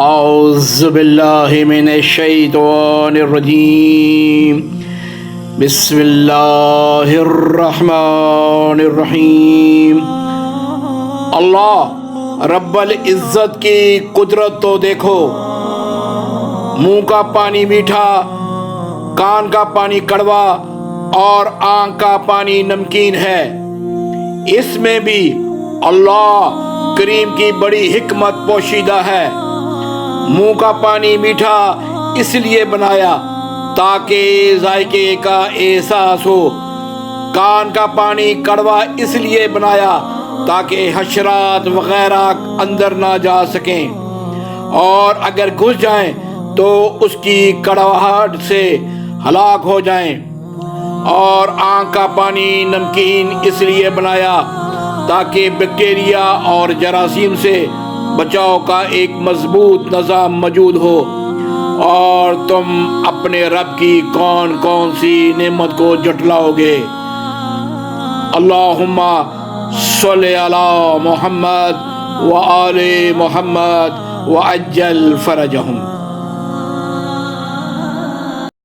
أعوذ بالله من الشيطان الرجيم بسم الله الرحمن الرحیم۔ اللہ رب العزت کی قدرت تو دیکھو، منہ کا پانی میٹھا، کان کا پانی کڑوا اور آنکھ کا پانی نمکین ہے۔ اس میں بھی اللہ کریم کی بڑی حکمت پوشیدہ ہے۔ منہ کا پانی میٹھا اس لیے بنایا تاکہ ذائقے کا احساس ہو، کان کا پانی کڑوا اس لیے بنایا تاکہ حشرات وغیرہ اندر نہ جا سکیں، اور اگر گھس جائیں تو اس کی کڑواہٹ سے ہلاک ہو جائیں۔ اور آنکھ کا پانی نمکین اس لیے بنایا تاکہ بیکٹیریا اور جراثیم سے بچاؤ کا ایک مضبوط نظام موجود ہو۔ اور تم اپنے رب کی کون کون سی نعمت کو جھٹلاؤ گے؟ اللہم صلی علی محمد و آل محمد وعجل فرجہم۔